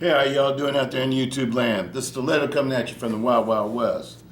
Hey, how y'all doing out there in YouTube land? This is Stiletto coming at you from the Wild Wild West.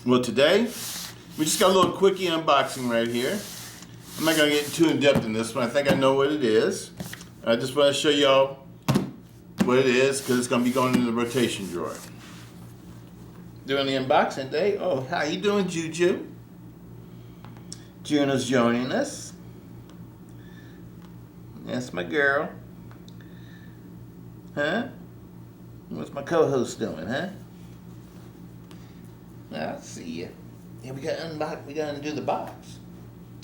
Well, today, we just got a little quickie unboxing right here. I'm not going to get too in-depth in this one. I think I know what it is. I just want to show y'all what it is because it's going to be going in the rotation drawer. Doing the unboxing today. Oh, how you doing, Juju? Juno's joining us. That's my girl. Huh? What's my co-host doing, huh? I'll see ya. Yeah, we gotta unbox. We gotta undo the box.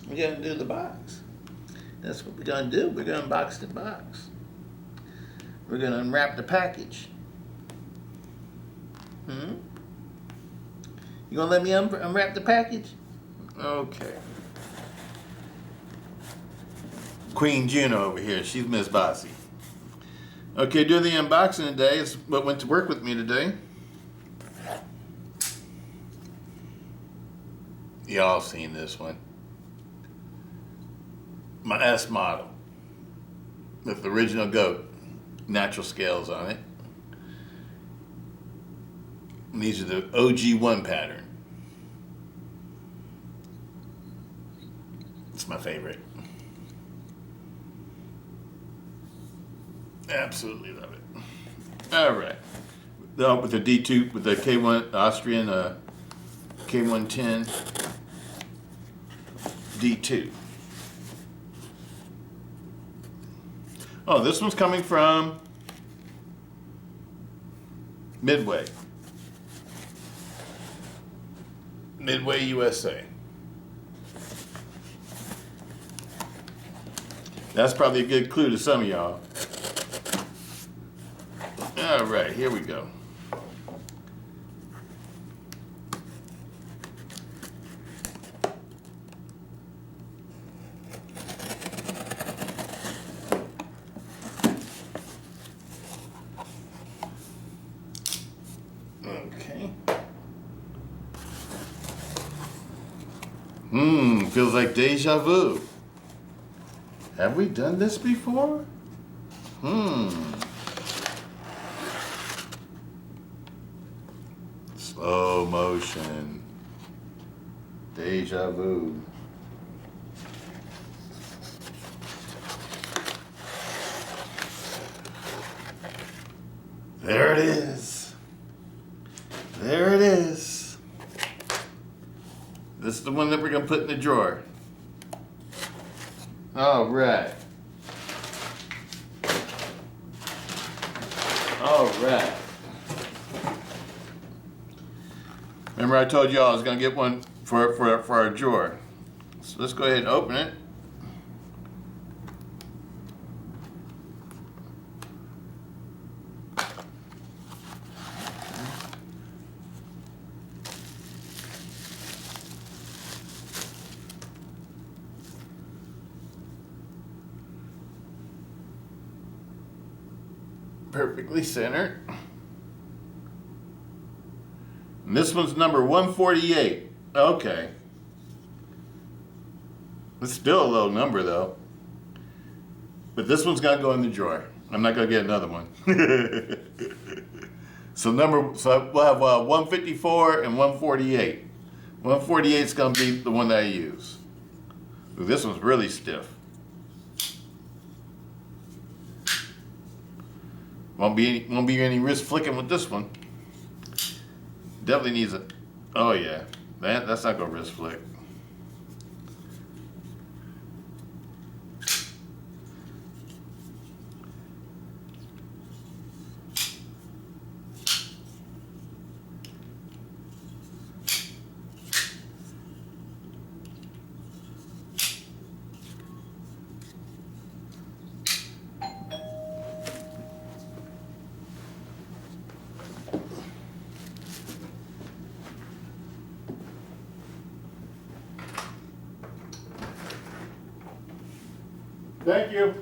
We gotta undo the box. That's what we're gonna do. We're gonna unbox the box. We're gonna unwrap the package. You gonna let me unwrap the package? Okay. Queen Juno over here. She's Miss Bossy. Okay, doing the unboxing today is what went to work with me today. Y'all seen this one. My S model with the original goat, natural scales on it. And these are the OG1 pattern. It's my favorite. Absolutely love it. All right. With the D2, with the K1 Austrian K110 D2. Oh, this one's coming from Midway. Midway, USA. That's probably a good clue to some of y'all. All right, here we go. Okay. Feels like deja vu. Have we done this before? Slow motion. Deja vu. There it is. There it is. This is the one that we're going to put in the drawer. All right. All right. Remember I told you I was going to get one for our drawer. So let's go ahead and open it. Perfectly centered. And this one's number 148. Okay. It's still a low number though. But this one's gotta go in the drawer. I'm not gonna get another one. So we'll have 154 and 148. 148 is gonna be the one that I use. Ooh, this one's really stiff. Won't be any wrist flicking with this one. Definitely needs a. Oh yeah, that's not gonna wrist flick. Thank you.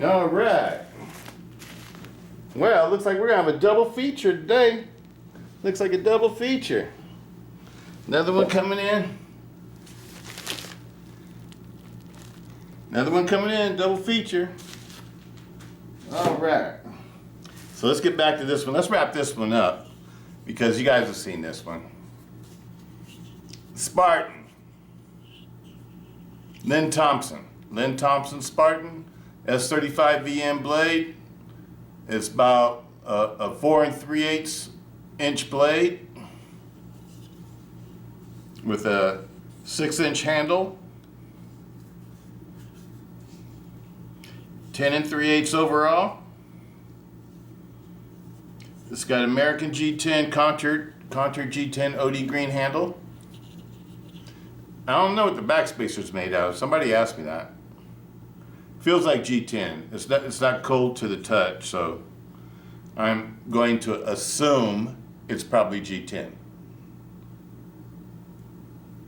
All right. Well, looks like we're gonna have a double feature today. Looks like a double feature. Another one coming in. Another one coming in, double feature. All right. So let's get back to this one. Let's wrap this one up because you guys have seen this one. Spartan. Lynn Thompson. Lynn Thompson Spartan S35 VM blade. It's about a 4 3/8 inch blade with a 6-inch handle. 10 3/8 overall. It's got American G10 contoured G10 OD green handle. I don't know what the backspacer's made out of. Somebody asked me that. Feels like G10. It's not cold to the touch, so I'm going to assume it's probably G10.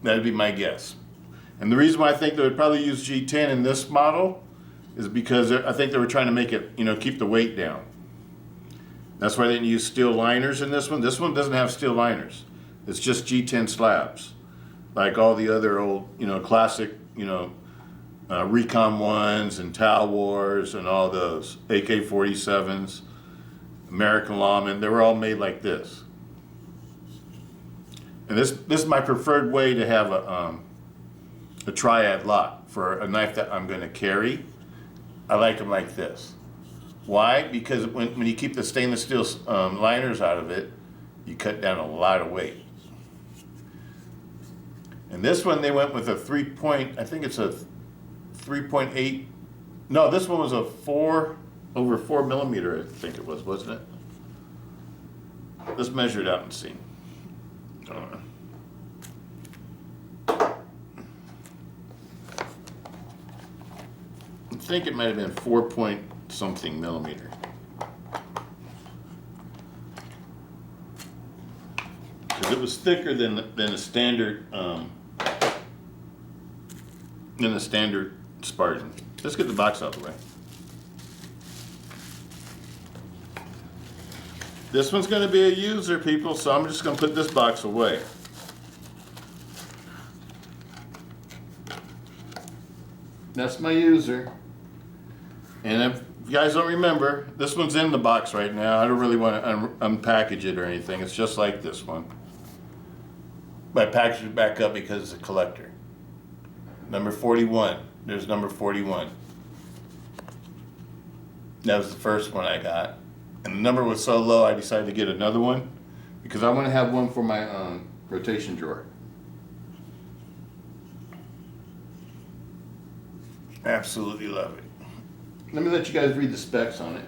That'd be my guess. And the reason why I think they would probably use G10 in this model is because I think they were trying to make it, keep the weight down. That's why they didn't use steel liners in this one. This one doesn't have steel liners. It's just G10 slabs, like all the other old, classic, Recon 1s and Tal Wars and all those, AK-47s, American Lawmen, they were all made like this. And this is my preferred way to have a triad lock for a knife that I'm going to carry. I like them like this. Why? Because when you keep the stainless steel liners out of it, you cut down a lot of weight. And this one they went with a 3.8. No, this one was a 4 millimeter, I think it was, wasn't it? Let's measure it out and see. I think it might have been 4 point something millimeter. Because it was thicker than a standard Spartan. Let's get the box out of the way. This one's going to be a user, people, so I'm just going to put this box away. That's my user. And if you guys don't remember, this one's in the box right now. I don't really want to unpackage it or anything. It's just like this one. But I packaged it back up because it's a collector. Number 41. There's number 41. That was the first one I got. And the number was so low I decided to get another one because I want to have one for my rotation drawer. Absolutely love it. Let me let you guys read the specs on it.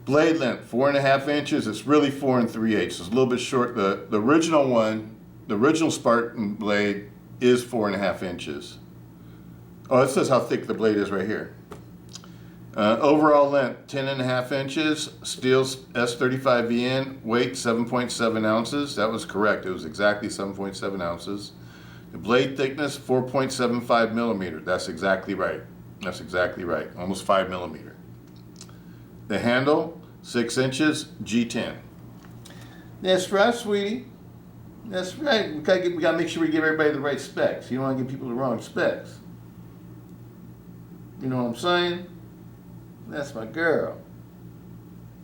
Blade length, 4.5 inches. It's really 4 3/8. It's a little bit short. The original one, the original Spartan blade is 4.5 inches. Oh, it says how thick the blade is right here. Overall length, 10.5 inches. Steel S35VN, weight 7.7 ounces. That was correct. It was exactly 7.7 ounces. The blade thickness, 4.75 millimeter. That's exactly right. That's exactly right. Almost 5 millimeter. The handle, 6 inches, G10. That's right, sweetie. That's right. We gotta make sure we give everybody the right specs. You don't want to give people the wrong specs. You know what I'm saying? That's my girl.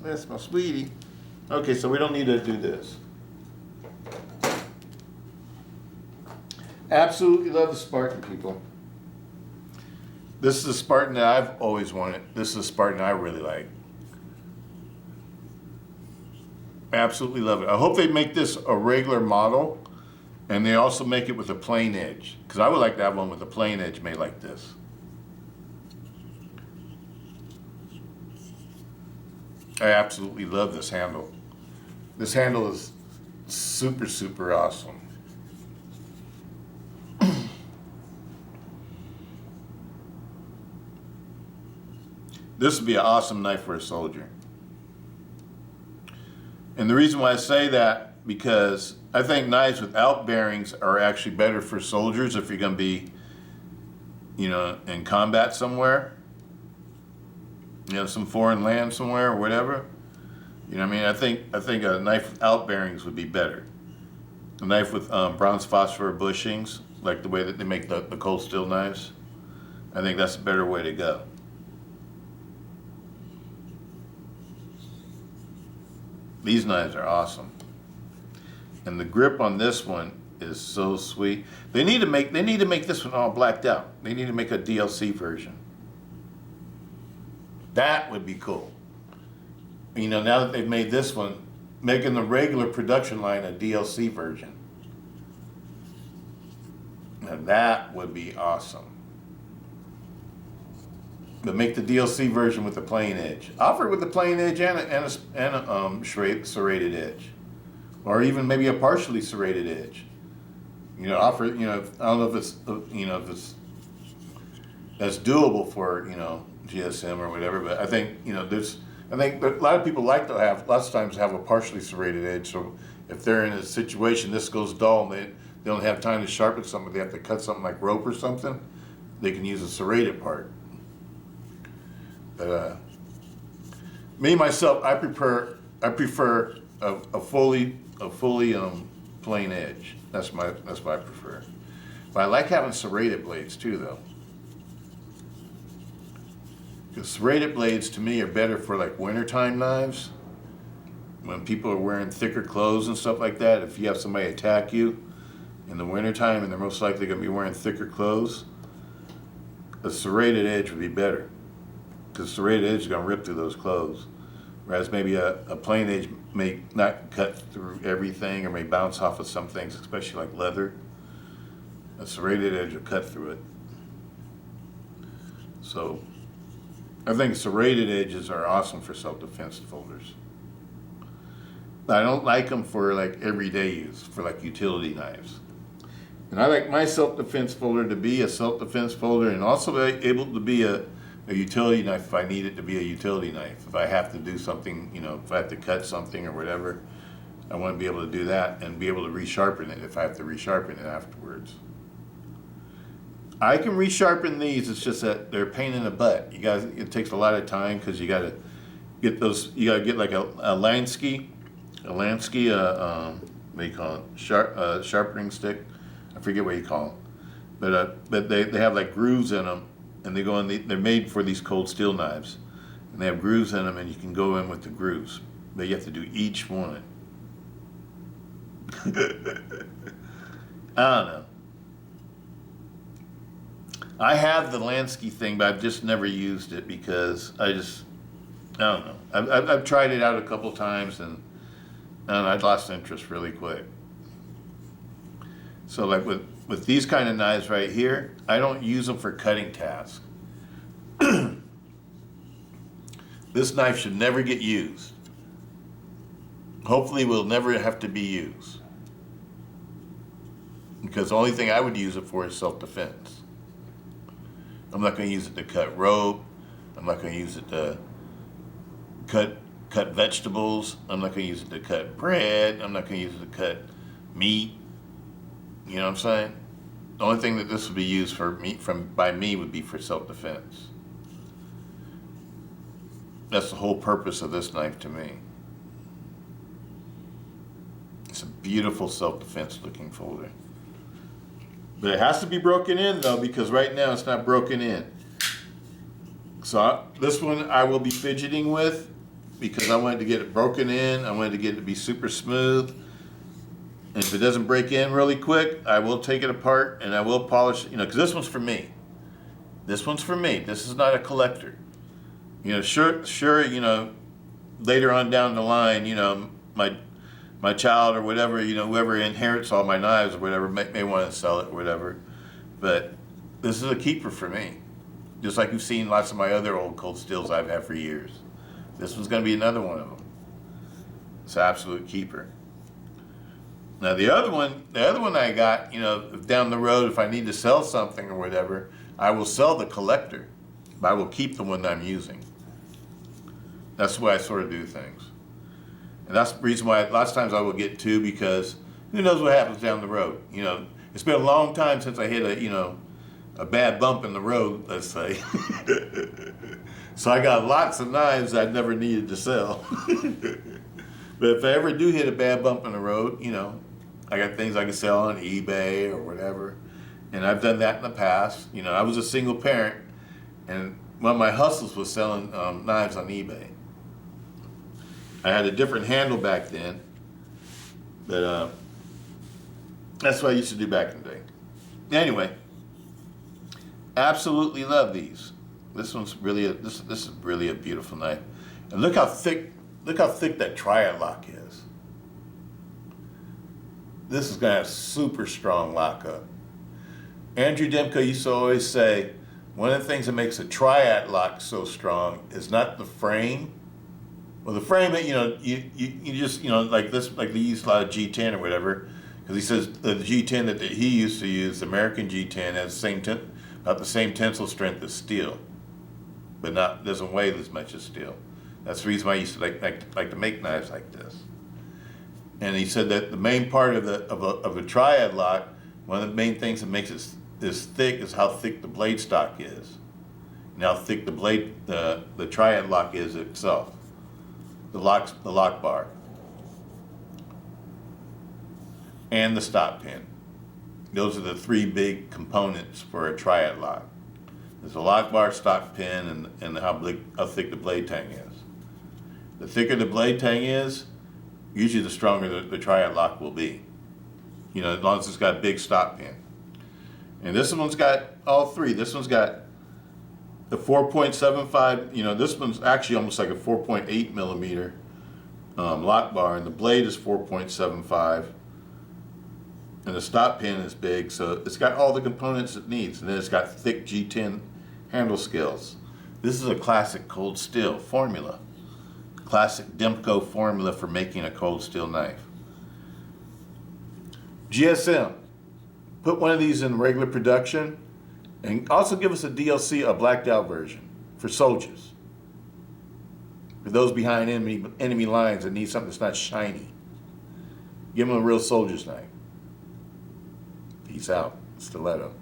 That's my sweetie. Okay, so we don't need to do this. Absolutely love the Spartan, people. This is a Spartan that I've always wanted. This is a Spartan I really like. Absolutely love it. I hope they make this a regular model and they also make it with a plain edge, because I would like to have one with a plain edge made like this. I absolutely love this handle. This handle is super, super awesome. This would be an awesome knife for a soldier. And the reason why I say that, because I think knives without bearings are actually better for soldiers if you're going to be, you know, in combat somewhere, you know, some foreign land somewhere or whatever. You know what I mean? I think a knife without bearings would be better. A knife with bronze phosphor bushings, like the way that they make the cold steel knives, I think that's a better way to go. These knives are awesome. And the grip on this one is so sweet. They need to make this one all blacked out. They need to make a DLC version. That would be cool. You know, now that they've made this one, making the regular production line a DLC version. Now that would be awesome. But make the DLC version with the plain edge. Offer it with the plain edge and a serrated edge. Or even maybe a partially serrated edge. You know, offer, you know, I don't know if it's, you know, if it's, that's doable for, you know, GSM or whatever, but I think, you know, I think a lot of people like to have, lots of times have a partially serrated edge, so if they're in a situation, this goes dull, and they don't have time to sharpen something, they have to cut something like rope or something, they can use a serrated part. But me, myself, I prefer a fully plain edge. That's what I prefer. But I like having serrated blades too, though. Because serrated blades to me are better for like wintertime knives. When people are wearing thicker clothes and stuff like that, if you have somebody attack you in the wintertime and they're most likely going to be wearing thicker clothes, a serrated edge would be better. Because serrated edge is going to rip through those clothes. Whereas maybe a plain edge may not cut through everything or may bounce off of some things, especially like leather. A serrated edge will cut through it. So I think serrated edges are awesome for self-defense folders. But I don't like them for like everyday use, for like utility knives. And I like my self-defense folder to be a self-defense folder and also be able to be a utility knife if I need it to be a utility knife. If I have to do something, you know, if I have to cut something or whatever, I want to be able to do that and be able to resharpen it if I have to resharpen it afterwards. I can resharpen these, it's just that they're a pain in the butt. You guys, it takes a lot of time because you got to get those, you got to get like a Lansky, what do you call it, sharpening stick. I forget what you call them. But they have like grooves in them. And they go in. They're made for these cold steel knives, and they have grooves in them, and you can go in with the grooves. But you have to do each one. I don't know. I have the Lansky thing, but I've just never used it because I don't know. I've tried it out a couple times, and I've lost interest really quick. So like with these kind of knives right here, I don't use them for cutting tasks. This knife should never get used. Hopefully will never have to be used. Because the only thing I would use it for is self-defense. I'm not going to use it to cut rope. I'm not going to use it to cut vegetables. I'm not going to use it to cut bread. I'm not going to use it to cut meat. You know what I'm saying? The only thing that this would be used for by me would be for self-defense. That's the whole purpose of this knife to me. It's a beautiful self-defense looking folder. But it has to be broken in though, because right now it's not broken in. So this one I will be fidgeting with because I wanted to get it broken in. I wanted to get it to be super smooth. And if it doesn't break in really quick, I will take it apart and I will polish, you know, because this one's for me. This one's for me. This is not a collector. You know, sure, you know, later on down the line, you know, my child or whatever, you know, whoever inherits all my knives or whatever may want to sell it or whatever. But this is a keeper for me. Just like you've seen lots of my other old cold steels I've had for years. This one's going to be another one of them. It's an absolute keeper. Now the other one I got, you know, down the road, if I need to sell something or whatever, I will sell the collector, but I will keep the one that I'm using. That's the way I sort of do things. And that's the reason why lots of times I will get two, because who knows what happens down the road. You know, it's been a long time since I hit a bad bump in the road, let's say. So I got lots of knives I never needed to sell. But if I ever do hit a bad bump in the road, you know, I got things I can sell on eBay or whatever. And I've done that in the past. You know, I was a single parent, and one of my hustles was selling knives on eBay. I had a different handle back then, but that's what I used to do back in the day. Anyway, absolutely love these. This one's really this is really a beautiful knife, and look how thick that triad lock is. This is gonna have super strong lockup. Andrew Demko used to always say, one of the things that makes a triad lock so strong is not the frame. Well, the frame, you know, you just, you know, like this, like they use a lot of G10 or whatever, because he says the G10 that he used to use, the American G10, has about the same tensile strength as steel, but doesn't weigh as much as steel. That's the reason why I used to like to make knives like this. And he said that the main part of a triad lock, one of the main things that makes it this thick is how thick the blade stock is, and how thick the triad lock is itself. The lock bar, and the stop pin. Those are the three big components for a triad lock. There's a lock bar, stop pin, and how thick the blade tang is. The thicker the blade tang is, usually the stronger the triad lock will be. You know, as long as it's got a big stop pin. And this one's got all three. This one's got the 4.75, you know, this one's actually almost like a 4.8 millimeter lock bar, and the blade is 4.75, and the stop pin is big, so it's got all the components it needs, and then it's got thick G10 handle scales. This is a classic cold steel formula, classic Demko formula for making a cold steel knife. GSM, put one of these in regular production, and also give us a DLC, a blacked out version for soldiers. For those behind enemy lines that need something that's not shiny. Give them a real soldier's knife. Peace out. Stiletto.